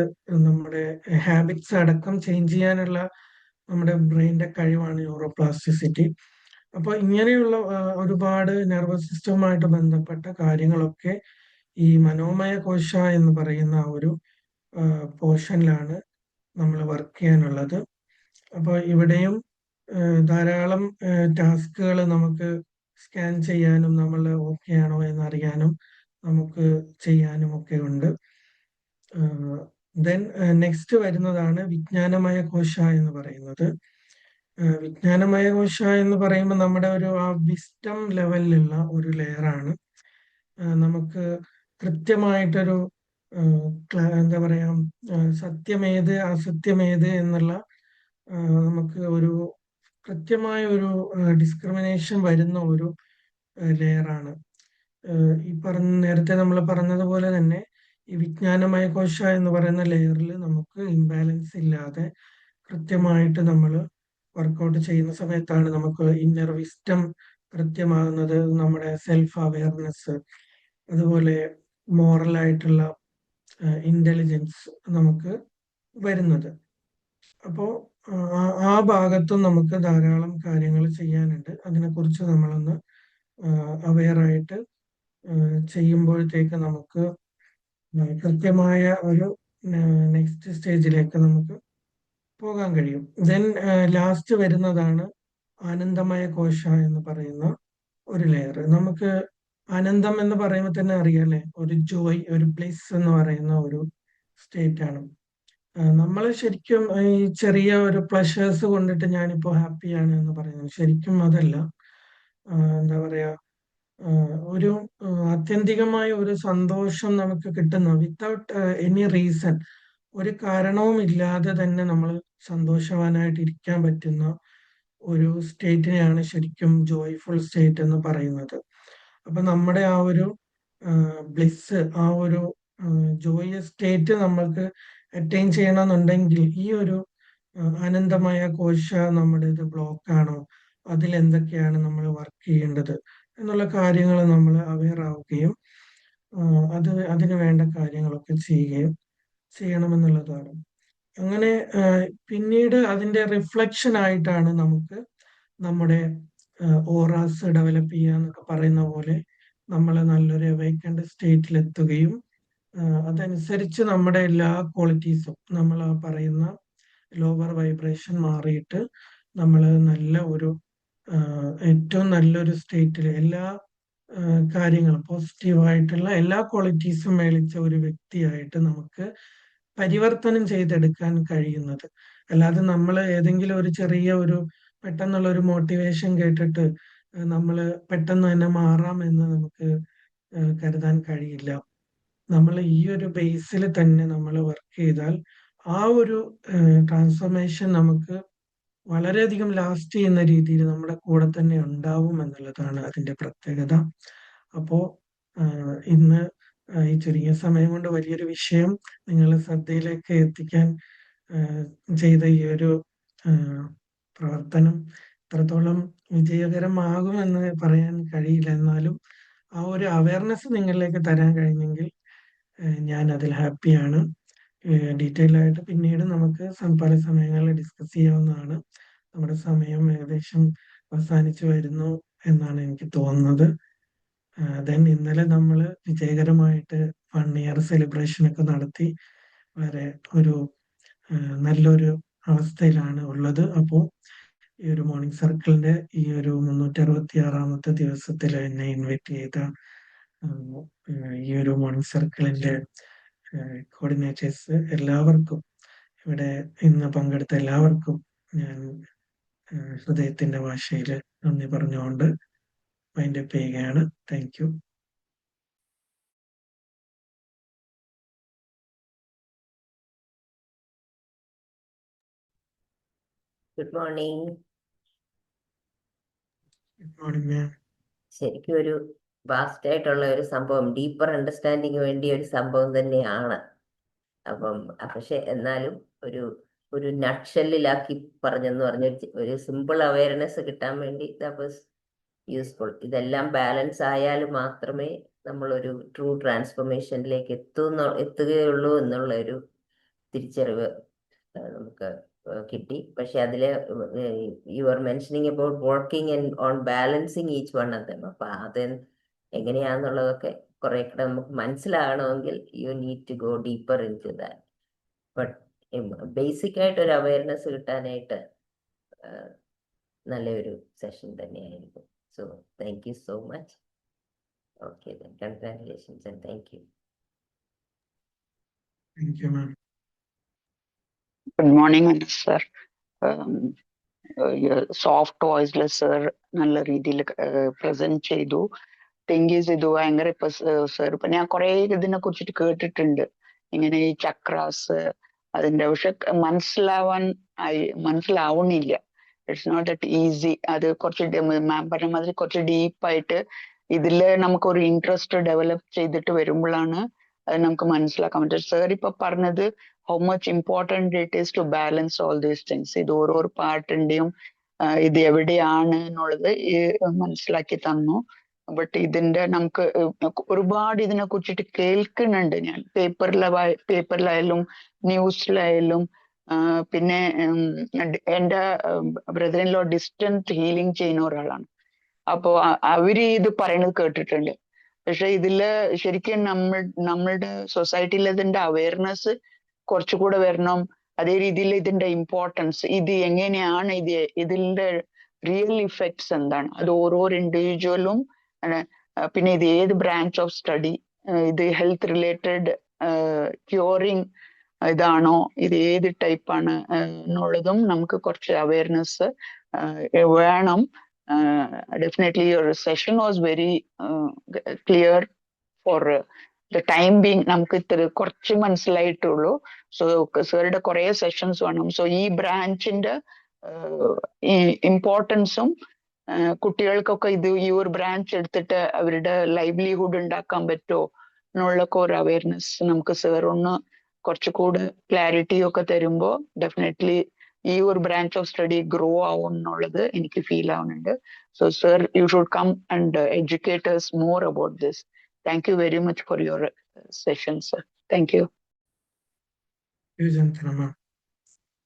നമ്മുടെ ഹാബിറ്റ്സ് അടക്കം ചേഞ്ച് ചെയ്യാനുള്ള നമ്മുടെ ബ്രെയിൻ്റെ കഴിവാണ് ന്യൂറോപ്ലാസ്റ്റിസിറ്റി. അപ്പൊ ഇങ്ങനെയുള്ള ഒരുപാട് നെർവസ് സിസ്റ്റവുമായിട്ട് ബന്ധപ്പെട്ട കാര്യങ്ങളൊക്കെ ഈ മനോമയ കോശ എന്ന് പറയുന്ന ആ ഒരു പോർഷനിലാണ് നമ്മൾ വർക്ക് ചെയ്യാനുള്ളത്. അപ്പോൾ ഇവിടെയും ധാരാളം ടാസ്കുകൾ നമുക്ക് സ്കാൻ ചെയ്യാനും നമ്മൾ ഓക്കെ ആണോ എന്നറിയാനും നമുക്ക് ചെയ്യാനും ഒക്കെ ഉണ്ട്. ദെൻ നെക്സ്റ്റ് വരുന്നതാണ് വിജ്ഞാനമയ കോശ എന്ന് പറയുന്നത്. വിജ്ഞാനമയ കോശ എന്ന് പറയുമ്പോൾ നമ്മുടെ ഒരു ആ വിസ്റ്റം ലെവലിലുള്ള ഒരു ലെയറാണ്. നമുക്ക് കൃത്യമായിട്ടൊരു എന്താ പറയാ സത്യമേത് അസത്യമേത് എന്നുള്ള നമുക്ക് ഒരു കൃത്യമായ ഒരു ഡിസ്ക്രിമിനേഷൻ വരുന്ന ഒരു ലെയറാണ്. ഈ നേരത്തെ നമ്മൾ പറഞ്ഞതുപോലെ തന്നെ ഈ വിജ്ഞാനമയ കോശ എന്ന് പറയുന്ന ലെയറിൽ നമുക്ക് ഇംബാലൻസ് ഇല്ലാതെ കൃത്യമായിട്ട് നമ്മൾ വർക്കൗട്ട് ചെയ്യുന്ന സമയത്താണ് നമുക്ക് ഇന്നർ വിസ്റ്റം കൃത്യമാകുന്നത് നമ്മുടെ സെൽഫ് അവയർനെസ്, അതുപോലെ മോറലായിട്ടുള്ള ഇന്റലിജൻസ് നമുക്ക് വരുന്നത്. അപ്പോൾ ആ ഭാഗത്തും നമുക്ക് ധാരാളം കാര്യങ്ങൾ ചെയ്യാനുണ്ട്. അതിനെക്കുറിച്ച് നമ്മളൊന്ന് അവെയറായിട്ട് ചെയ്യുമ്പോഴത്തേക്ക് നമുക്ക് കൃത്യമായ ഒരു നെക്സ്റ്റ് സ്റ്റേജിലേക്ക് നമുക്ക് പോകാൻ കഴിയും. ദെൻ ലാസ്റ്റ് വരുന്നതാണ് ആനന്ദമയ കോശ എന്ന് പറയുന്ന ഒരു ലെയർ. നമുക്ക് ആനന്ദം എന്ന് പറയുമ്പോൾ തന്നെ അറിയാലേ, ഒരു ജോയ്, ഒരു ബ്ലിസ് എന്ന് പറയുന്ന ഒരു സ്റ്റേറ്റ് ആണ്. നമ്മൾ ശരിക്കും ഈ ചെറിയ ഒരു പ്ലഷേഴ്സ് കൊണ്ടിട്ട് ഞാനിപ്പോ ഹാപ്പിയാണ് എന്ന് പറയുന്നത് ശരിക്കും അതല്ല. എന്താ പറയാ, ഒരു ആത്യന്തികമായ ഒരു സന്തോഷം നമുക്ക് കിട്ടുന്ന വിത്തൗട്ട് എനി റീസൺ, ഒരു കാരണവും ഇല്ലാതെ തന്നെ നമ്മൾ സന്തോഷവാനായിട്ട് ഇരിക്കാൻ പറ്റുന്ന ഒരു സ്റ്റേറ്റിനെയാണ് ശരിക്കും ജോയ്ഫുൾ സ്റ്റേറ്റ് എന്ന് പറയുന്നത്. അപ്പൊ നമ്മുടെ ആ ഒരു ബ്ലിസ്, ആ ഒരു ജോയസ് സ്റ്റേറ്റ് നമ്മൾക്ക് അറ്റൈൻ ചെയ്യണമെന്നുണ്ടെങ്കിൽ ഈ ഒരു ആനന്ദമായ കോശ നമ്മുടെ ഇത് ബ്ലോക്ക് ആണോ, അതിൽ എന്തൊക്കെയാണ് നമ്മൾ വർക്ക് ചെയ്യേണ്ടത് എന്നുള്ള കാര്യങ്ങൾ നമ്മൾ അവെയർ ആവുകയും അതിന് വേണ്ട കാര്യങ്ങളൊക്കെ ചെയ്യണമെന്നുള്ളതാണ്. അങ്ങനെ പിന്നീട് അതിന്റെ റിഫ്ലക്ഷൻ ആയിട്ടാണ് നമുക്ക് നമ്മുടെ ഓറാസ് ഡെവലപ്പ് ചെയ്യുക എന്നൊക്കെ പറയുന്ന പോലെ നമ്മൾ നല്ലൊരു അവേക്കൻഡ് സ്റ്റേറ്റിൽ എത്തുകയും അതനുസരിച്ച് നമ്മുടെ എല്ലാ ക്വാളിറ്റീസും, നമ്മൾ ആ പറയുന്ന ലോവർ വൈബ്രേഷൻ മാറിയിട്ട് നമ്മൾ നല്ല ഒരു ഏറ്റവും നല്ലൊരു സ്റ്റേറ്റിൽ എല്ലാ കാര്യങ്ങളും പോസിറ്റീവായിട്ടുള്ള എല്ലാ ക്വാളിറ്റീസും മേളിച്ച ഒരു വ്യക്തിയായിട്ട് നമുക്ക് പരിവർത്തനം ചെയ്തെടുക്കാൻ കഴിയുന്നത്. അല്ലാതെ നമ്മൾ ഏതെങ്കിലും ഒരു ചെറിയ ഒരു പെട്ടെന്നുള്ള ഒരു മോട്ടിവേഷൻ കേട്ടിട്ട് നമ്മൾ പെട്ടെന്ന് തന്നെ മാറാം എന്ന് നമുക്ക് കരുതാൻ കഴിയില്ല. നമ്മൾ ഈ ഒരു ബേസിൽ തന്നെ നമ്മൾ വർക്ക് ചെയ്താൽ ആ ഒരു ട്രാൻസ്ഫോർമേഷൻ നമുക്ക് വളരെയധികം ലാസ്റ്റ് ചെയ്യുന്ന രീതിയിൽ നമ്മുടെ കൂടെ തന്നെ ഉണ്ടാവും എന്നുള്ളതാണ് അതിന്റെ പ്രത്യേകത. അപ്പോ ഇന്ന് ഈ ചുരുങ്ങിയ സമയം കൊണ്ട് വലിയൊരു വിഷയം നിങ്ങളുടെ ശ്രദ്ധയിലേക്ക് എത്തിക്കാൻ ചെയ്ത ഈ ഒരു പ്രവർത്തനം എത്രത്തോളം വിജയകരമാകുമെന്ന് പറയാൻ കഴിയില്ല. എന്നാലും ആ ഒരു അവയർനെസ് നിങ്ങളിലേക്ക് തരാൻ കഴിഞ്ഞെങ്കിൽ ഞാൻ അതിൽ ഹാപ്പിയാണ്. ഡീറ്റെയിൽ ആയിട്ട് പിന്നീട് നമുക്ക് പല സമയങ്ങളിൽ ഡിസ്കസ് ചെയ്യാവുന്നതാണ്. നമ്മുടെ സമയം ഏകദേശം അവസാനിച്ചു വരുന്നു എന്നാണ് എനിക്ക് തോന്നുന്നത്. ദെൻ ഇന്നലെ നമ്മൾ വിജയകരമായിട്ട് 1 ഇയർ സെലിബ്രേഷൻ ഒക്കെ നടത്തി വളരെ ഒരു നല്ലൊരു അവസ്ഥയിലാണ് ഉള്ളത്. അപ്പോൾ ഈ ഒരു മോർണിംഗ് സർക്കിളിന്റെ ഈ ഒരു 366-ാമത്തെ ദിവസത്തിൽ എന്നെ ഇൻവൈറ്റ് ചെയ്ത ഈ ഒരു മോർണിംഗ് സർക്കിളിന്റെ കോർഡിനേറ്റേഴ്സ് എല്ലാവർക്കും, ഇവിടെ ഇന്ന് പങ്കെടുത്ത എല്ലാവർക്കും ഞാൻ ഹൃദയത്തിന്റെ ഭാഷയിൽ നന്ദി പറഞ്ഞുകൊണ്ട് വൈൻഡപ്പ് ചെയ്യുകയാണ്. Thank you. Good morning. Good morning ma'am. ശരിക്കും ഒരു വാസ്റ്റ് ആയിട്ടുള്ള ഒരു സംഭവം, ഡീപ്പർ അണ്ടർസ്റ്റാൻഡിങ് വേണ്ടിയ ഒരു സംഭവം തന്നെയാണ്. അപ്പം പക്ഷെ എന്നാലും ഒരു നട്ട്ഷെല്ലിലാക്കി പറഞ്ഞെന്ന് പറഞ്ഞ ഒരു സിമ്പിൾ അവയർനെസ് കിട്ടാൻ വേണ്ടി ദാറ്റ് വാസ് യൂസ്ഫുൾ. ഇതെല്ലാം ബാലൻസ് ആയാൽ മാത്രമേ നമ്മളൊരു ട്രൂ ട്രാൻസ്ഫോർമേഷനിലേക്ക് എത്തുകയുള്ളൂ എന്നുള്ള ഒരു തിരിച്ചറിവ് നമുക്ക് കിട്ടി. പക്ഷെ അതില് you are mentioning about working on balancing each one of them. അപ്പൊ അത് എങ്ങനെയാന്നുള്ളതൊക്കെ കുറെ കൂടെ നമുക്ക് മനസ്സിലാകണമെങ്കിൽ you need to go deeper into that. But basic ആയിട്ട് ഒരു അവയർനെസ് കിട്ടാനായിട്ട് നല്ലൊരു സെഷൻ തന്നെയായിരിക്കും. So thank you so much. Okay, congratulations and thank you. Thank you ma'am. Good morning sir. Soft വോയിസിൽ സർ നല്ല രീതിയിൽ പ്രസന്റ് ചെയ്തു. തിങ്കീസ് ഇത് ഭയങ്കര ഇപ്പൊ സർ ഇപ്പൊ ഞാൻ കുറെ ഇതിനെ കുറിച്ചിട്ട് കേട്ടിട്ടുണ്ട്, ഇങ്ങനെ ഈ ചക്രാസ് അതിന്റെ, പക്ഷെ മനസ്സിലാവണില്ല. It's not that easy. അത് കുറച്ച് മാം പറഞ്ഞ മാതിരി കുറച്ച് ഡീപ്പായിട്ട് ഇതില് നമുക്കൊരു ഇൻട്രസ്റ്റ് ഡെവലപ്പ് ചെയ്തിട്ട് വരുമ്പോഴാണ് അത് നമുക്ക് മനസ്സിലാക്കാൻ പറ്റും. സർ ഇപ്പൊ പറഞ്ഞത് how much important it is to balance all these things. ഇത് ഓരോ പാർട്ടിന്റെയും ഇത് എവിടെയാണ് എന്നുള്ളത് മനസ്സിലാക്കി തന്നു. ബട്ട് ഇതിന്റെ നമുക്ക് ഒരുപാട് ഇതിനെ കുറിച്ചിട്ട് കേൾക്കുന്നുണ്ട് ഞാൻ, പേപ്പറിലായാലും ന്യൂസിലായാലും. പിന്നെ എന്റെ brother in law distant healing ചെയ്യുന്ന ഒരാളാണ്. അപ്പോ അവര് ഇത് പറയുന്നത് കേട്ടിട്ടുണ്ട്. പക്ഷെ ഇതില് ശരിക്കും നമ്മളുടെ സൊസൈറ്റിയിൽ ഇതിന്റെ അവയർനെസ് കുറച്ചുകൂടെ വരണം. അതേ രീതിയിൽ ഇതിന്റെ ഇമ്പോർട്ടൻസ്, ഇത് എങ്ങനെയാണ്, ഇതിന്റെ റിയൽ ഇഫക്ട്സ് എന്താണ്, അത് ഓരോ ഇൻഡിവിജ്വലും, പിന്നെ ഇത് ഏത് ബ്രാഞ്ച് ഓഫ് സ്റ്റഡി, ഇത് ഹെൽത്ത് റിലേറ്റഡ് ക്യൂറിങ് ഇതാണോ, ഇത് ഏത് ടൈപ്പാണ് എന്നുള്ളതും നമുക്ക് കുറച്ച് അവയർനെസ് വേണം. Definitely your session was very clear for the time being. നമുക്ക് ഇത്ര കുറച്ച് മനസ്സിലായിട്ടുള്ളൂ. സോ സാറുടെ കുറെ സെഷൻസ് വേണം. സോ ഈ ബ്രാഞ്ചിന്റെ ഇമ്പോർട്ടൻസും കുട്ടികൾക്കൊക്കെ ഈ ഒരു ബ്രാഞ്ച് എടുത്തിട്ട് അവരുടെ ലൈവ്ലിഹുഡ് ഉണ്ടാക്കാൻ പറ്റുമോ എന്നുള്ളൊക്കെ ഒരു അവയർനെസ് നമുക്ക് സാർ ഒന്ന് കുറച്ചുകൂടെ ക്ലാരിറ്റി ഒക്കെ തരുമ്പോ ഡെഫിനറ്റ്ലി ഈ ഒരു ബ്രാഞ്ച് ഓഫ് സ്റ്റഡി ഗ്രോ ആവും എന്നുള്ളത് എനിക്ക് ഫീൽ ആവുന്നുണ്ട്. So sir, you should come and educate us more about this. Thank you very much for your session sir. Thank you.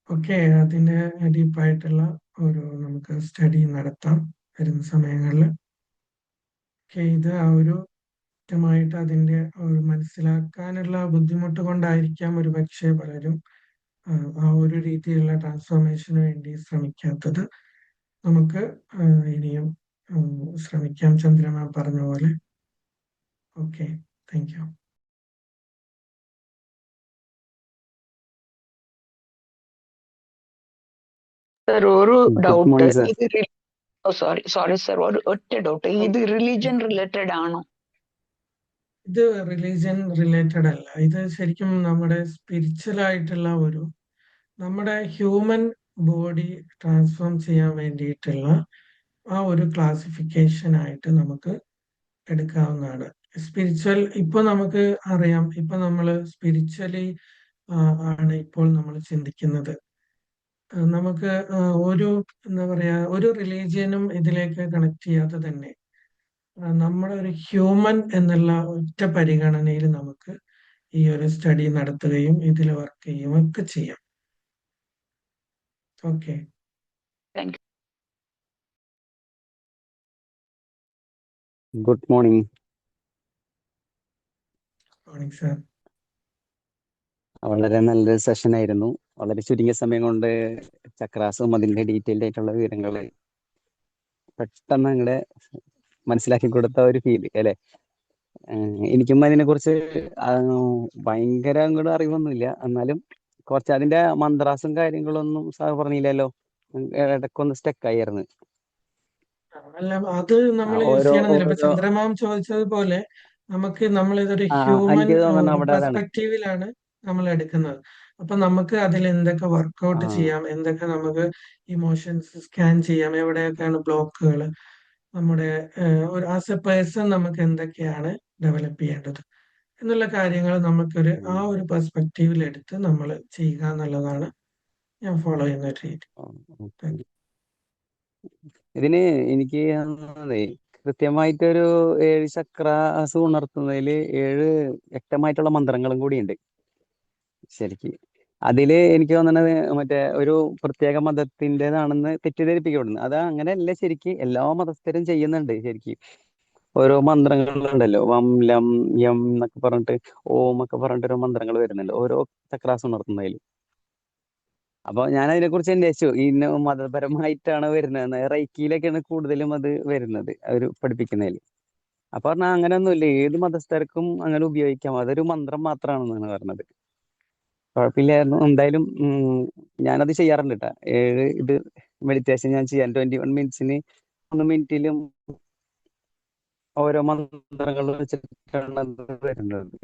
Okay, അതിന്റെ ഡീപ്പായിട്ടുള്ള ഒരു നമുക്ക് സ്റ്റഡി നടത്താം വരുന്ന സമയങ്ങളിൽ. ഇത് ആ ഒരു കൃത്യമായിട്ട് അതിന്റെ ഒരു മനസ്സിലാക്കാനുള്ള ബുദ്ധിമുട്ട് കൊണ്ടായിരിക്കാം ഒരു പക്ഷേ പലരും ആ ഒരു രീതിയിലുള്ള ട്രാൻസ്ഫോർമേഷന് വേണ്ടി ശ്രമിക്കാത്തത്. നമുക്ക് ഇനിയും ശ്രമിക്കാം, ചന്ദ്രമ പറഞ്ഞ പോലെ. Okay, thank you. സർ ഒരു ഡൗട്ട്, morning, sir. ഇത് സോറി സർ, ഒറ്റ ഡൗട്ട്, ഇത് റിലീജിയൻ റിലേറ്റഡ് ആണോ? ഇത് റിലീജിയൻ റിലേറ്റഡ് അല്ല. ഇത് ശരിക്കും നമ്മുടെ സ്പിരിച്വൽ ആയിട്ടുള്ള നമ്മുടെ ഹ്യൂമൻ ബോഡി ട്രാൻസ്ഫോം ചെയ്യാൻ വേണ്ടിയിട്ടുള്ള ആ ഒരു ക്ലാസിഫിക്കേഷൻ ആയിട്ട് നമുക്ക് എടുക്കാവുന്നതാണ്. സ്പിരിച്വൽ ഇപ്പൊ നമുക്ക് അറിയാം, ഇപ്പൊ നമ്മൾ സ്പിരിച്വലി ആണ് ഇപ്പോൾ നമ്മൾ ചിന്തിക്കുന്നത്. നമുക്ക് എന്താ പറയാ, ഒരു റിലീജിയനും ഇതിലേക്ക് കണക്ട് ചെയ്യാതെ തന്നെ നമ്മുടെ ഒരു ഹ്യൂമൻ എന്നുള്ള ഒറ്റ പരിഗണനയിൽ നമുക്ക് ഈ ഒരു സ്റ്റഡി നടത്തുകയും ഇതിൽ വർക്ക് ചെയ്യുകയും ഒക്കെ ചെയ്യാം. Okay, thank you. Good morning. Morning sir. വളരെ നല്ലൊരു സെഷൻ ആയിരുന്നു. വളരെ ചുരുങ്ങിയ സമയം കൊണ്ട് ചക്രാസും അതിന്റെ ഡീറ്റെയിൽഡ് ആയിട്ടുള്ള വിവരങ്ങൾ പെട്ടെന്ന് അങ്ങടെ മനസ്സിലാക്കി കൊടുത്ത ഒരു ഫീല് അല്ലെ. എനിക്കും അതിനെക്കുറിച്ച് ഭയങ്കര അങ്ങോട്ട് അറിവൊന്നുമില്ല. എന്നാലും കുറച്ച് അതിന്റെ മന്ത്രാസും കാര്യങ്ങളൊന്നും സാർ പറഞ്ഞില്ലല്ലോ, ഇടയ്ക്കൊന്ന് സ്റ്റക്കായിരുന്നു. അല്ല, അത് നമ്മൾ യൂസ് ഓരോ ചെയ്യണമെന്നില്ല. ഇപ്പൊ ഓരോ ചന്ദ്രമാം ചോദിച്ചതുപോലെ നമ്മൾ ഇതൊരു ആ ഹ്യൂമൻ എനിക്ക് തോന്നുന്നു അവിടെ അതാണ്. പെർസ്പെക്റ്റീവിലാണ് നമ്മൾ എടുക്കുന്നത്. അപ്പൊ നമുക്ക് അതിൽ എന്തൊക്കെ വർക്കൗട്ട് ആ ചെയ്യാം, എന്തൊക്കെ നമുക്ക് ഇമോഷൻസ് സ്കാൻ ചെയ്യാം, എവിടെയൊക്കെയാണ് ബ്ലോക്കുകൾ, നമ്മുടെ ഒരു ആസ് എ പേഴ്സൺ നമുക്ക് എന്തൊക്കെയാണ് ഡെവലപ്പ് ചെയ്യേണ്ടത് എന്നുള്ള കാര്യങ്ങൾ നമുക്കൊരു ആ ഒരു പെർസ്പെക്റ്റീവിൽ എടുത്ത് നമ്മൾ ചെയ്യുക എന്നുള്ളതാണ് ഞാൻ ഫോളോ ചെയ്യുന്ന ഒരു രീതി. ഓക്കെ. ഇതിന് എനിക്ക് കൃത്യമായിട്ടൊരു 7 ചക്രാസ് ഉണർത്തുന്നതിൽ 7 വ്യക്തമായിട്ടുള്ള മന്ത്രങ്ങളും കൂടിയുണ്ട് ശരിക്ക്. അതില് എനിക്ക് തോന്നുന്നത് മറ്റേ ഒരു പ്രത്യേക മതത്തിൻ്റെതാണെന്ന് തെറ്റിദ്ധരിപ്പിക്കപ്പെടുന്നു. അത് അങ്ങനെയല്ല, ശരിക്ക് എല്ലാ മതസ്ഥരും ചെയ്യുന്നുണ്ട് ശരിക്ക്. ഓരോ മന്ത്രങ്ങളുണ്ടല്ലോ, വം ലം യം എന്നൊക്കെ പറഞ്ഞിട്ട്, ഓം ഒക്കെ പറഞ്ഞിട്ട് ഓരോ മന്ത്രങ്ങൾ വരുന്നുണ്ട് ഓരോ ചക്രാസ് ഉണർത്തുന്നതിൽ. അപ്പൊ ഞാൻ അതിനെക്കുറിച്ച് അന്വേഷിച്ചു. ഇന്ന മതപരമായിട്ടാണ് വരുന്നത്, റൈക്കിയിലൊക്കെയാണ് കൂടുതലും അത് വരുന്നത് അവർ പഠിപ്പിക്കുന്നതിൽ. അപ്പൊ പറഞ്ഞാൽ അങ്ങനെയൊന്നുമില്ല, ഏത് മതസ്ഥർക്കും അങ്ങനെ ഉപയോഗിക്കാം, അതൊരു മന്ത്രം മാത്രമാണെന്നാണ് പറഞ്ഞത്. കുഴപ്പമില്ലായിരുന്നു. എന്തായാലും ഞാനത് ചെയ്യാറുണ്ട് കേട്ടോ. 7 ഇത് മെഡിറ്റേഷൻ ഞാൻ ചെയ്യാൻ 21 മിനിറ്റ്സിന് 1 മിനിറ്റിലും ഓരോ മന്ത്രങ്ങൾ വെച്ചിട്ടാണ് അത് വരുന്നത്.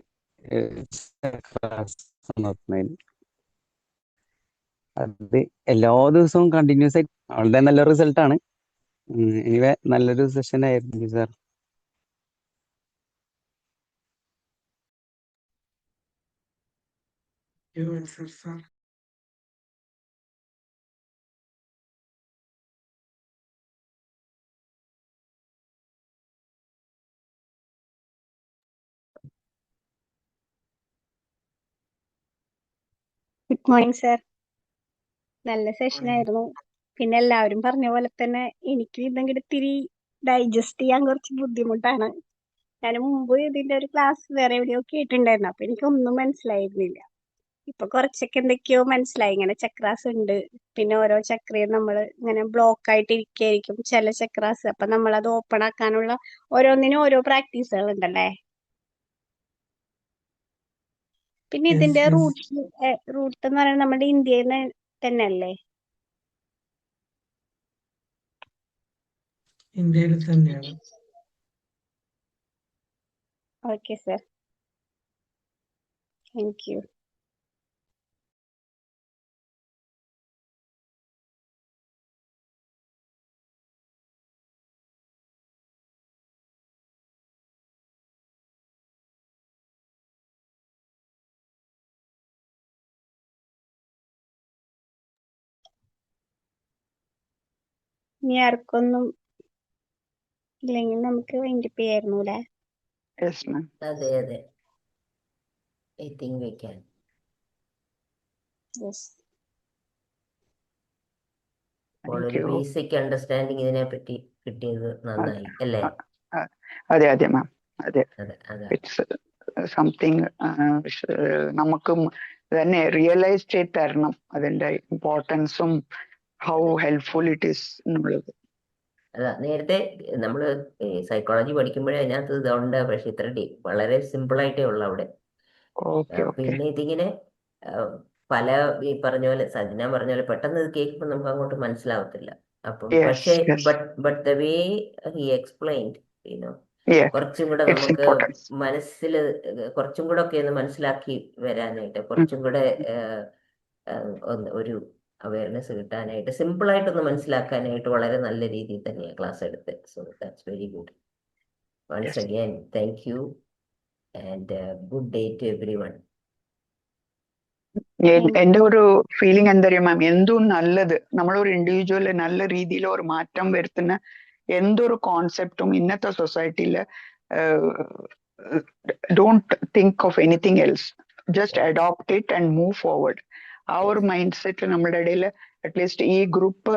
അത് എല്ലാ ദിവസവും കണ്ടിന്യൂസ് ആയിട്ട് വളരെ നല്ല റിസൾട്ടാണ്. ഇനി നല്ലൊരു സെഷൻ ആയിരുന്നു sir. Sir good morning sir. നല്ല സെഷൻ ആയിരുന്നു. പിന്നെ എല്ലാവരും പറഞ്ഞ പോലെ തന്നെ എനിക്കും ഇതങ്ങോട്ട് ഇത്തിരി ഡൈജസ്റ്റ് ചെയ്യാൻ കുറച്ച് ബുദ്ധിമുട്ടാണ്. ഞാൻ മുമ്പ് ഇതിന്റെ ഒരു ക്ലാസ് വേറെ എവിടെയോ കേട്ടിട്ടുണ്ടായിരുന്നു. അപ്പൊ എനിക്കൊന്നും മനസ്സിലായിരുന്നില്ല. ഇപ്പൊ കുറച്ചൊക്കെ എന്തൊക്കെയോ മനസ്സിലായി. ഇങ്ങനെ ചക്രാസ് ഉണ്ട്. പിന്നെ ഓരോ ചക്രയും നമ്മൾ ഇങ്ങനെ ബ്ലോക്ക് ആയിട്ട് ഇരിക്കുകയായിരിക്കും ചില ചക്രാസ്. അപ്പൊ നമ്മൾ അത് ഓപ്പൺ ആക്കാനുള്ള ഓരോന്നിനും ഓരോ പ്രാക്ടീസുകൾ ഉണ്ടല്ലേ. പിന്നെ Yes, ഇതിന്റെ yes. റൂട്ട് എന്ന് പറയുന്നത് നമ്മുടെ ഇന്ത്യയിൽ തന്നെ അല്ലേ? ഇന്ത്യയിൽ തന്നെയാണ്. Okay sir, thank U. ഇനി ആർക്കൊന്നും ഇല്ലെങ്കിൽ നമുക്ക് വൈൻഡപ്പ് ചെയ്യായിരുന്നു അല്ലേ? Yes ma'am. അതെ അതെ, I think we can. Yes. അപ്പോൾ താങ്ക് ഒരു യു. ബേസിക് അണ്ടർസ്റ്റാൻഡിങ് ഇതിനെ പറ്റി കിട്ടിയത് നന്നായി അല്ലേ? അതെ അതെ മാം, അതെ. അതെ അതെ ഇറ്റ്സ് സംതിങ് നമുക്ക് തന്നെ റിയലൈസ് ചെയ്ത് തരണം അതിന്റെ ഇമ്പോർട്ടൻസും ഹൗ ഹെൽപ്ഫുൾ ഇറ്റ് ഈസ് എന്നുള്ളത്. അതാ നേരത്തെ നമ്മൾ സൈക്കോളജി പഠിക്കുമ്പോഴേ അതിനകത്ത് ഇതുണ്ട്, പക്ഷെ ഇത്ര വളരെ സിമ്പിൾ ആയിട്ടേ ഉള്ളു അവിടെ. Okay okay. പിന്നെ ഇതിങ്ങനെ പല ഈ പറഞ്ഞ പോലെ സജ്ന പറഞ്ഞ പോലെ പെട്ടെന്ന് ഇത് കേൾക്കുമ്പോൾ നമുക്ക് അങ്ങോട്ട് മനസ്സിലാവത്തില്ല. അപ്പം പക്ഷേ but the way he explained കുറച്ചും കൂടെ ഇറ്റ്സ് നമുക്ക് ഇമ്പോർട്ടൻറ്റ്. മനസ്സിൽ കുറച്ചും കൂടെ ഒക്കെ ഒന്ന് മനസ്സിലാക്കി വരാനായിട്ട്, കുറച്ചും കൂടെ ഒരു അവയർനെസ് കിട്ടാനായിട്ട്, സിമ്പിളായിട്ടൊന്ന് മനസ്സിലാക്കാനായിട്ട് വളരെ നല്ല രീതിയിൽ തന്നെയാണ് ക്ലാസ് എടുത്തത്. So that's very good. Once again thank you and good day to everyone. എന്റെ ഒരു ഫീലിംഗ് എന്തറിയാം മാം, എന്തും നല്ലത് നമ്മളൊരു ഇൻഡിവിജ്വല് നല്ല രീതിയിൽ ഒരു മാറ്റം വരുത്തുന്ന എന്തൊരു കോൺസെപ്റ്റും ഇന്നത്തെ സൊസൈറ്റിയിൽ don't think of anything else, just adopt it and move forward. ആ ഒരു മൈൻഡ് സെറ്റ് നമ്മുടെ ഇടയിൽ അറ്റ്ലീസ്റ്റ് ഈ ഗ്രൂപ്പ്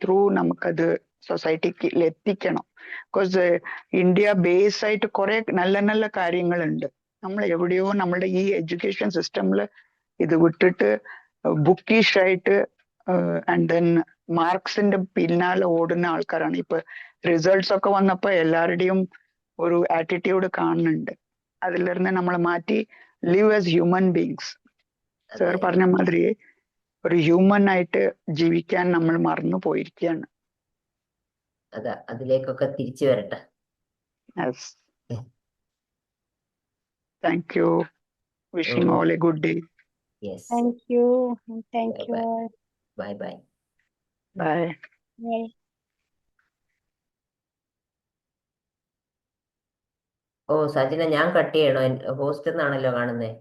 ത്രൂ നമുക്കത് സൊസൈറ്റിക്ക് എത്തിക്കണം. ബിക്കോസ് ഇന്ത്യ ബേസ് ആയിട്ട് കുറെ നല്ല നല്ല കാര്യങ്ങളുണ്ട്. നമ്മൾ എവിടെയോ നമ്മുടെ ഈ എഡ്യൂക്കേഷൻ സിസ്റ്റമിൽ ഇത് വിട്ടിട്ട് ബുക്കിഷ് ആയിട്ട് ആൻഡ് ദെൻ മാർക്സിന്റെ പിന്നാലെ ഓടുന്ന ആൾക്കാരാണ്. ഇപ്പൊ റിസൾട്ട്സ് ഒക്കെ വന്നപ്പോ എല്ലാവരുടെയും ഒരു ആറ്റിറ്റ്യൂഡ് കാണുന്നുണ്ട്. അതിലിരുന്ന് നമ്മൾ മാറ്റി live as human beings. Sir പറഞ്ഞ മാതിരി ഒരു ഹ്യൂമൻ ആയിട്ട് ജീവിക്കാൻ നമ്മൾ മറന്നു പോയിരിക്കുകയാണ്. അതാ അതിലേക്കൊക്കെ തിരിച്ചു വരട്ടെ. Thank you. Wishing all a good day. Yes, thank you. Thank you. Bye bye. Bye. Bye. ഓ സജിന, ഞാൻ കട്ട് ചെയ്യണോ? ഹോസ്റ്റ് എന്നാണല്ലോ കാണുന്നേ.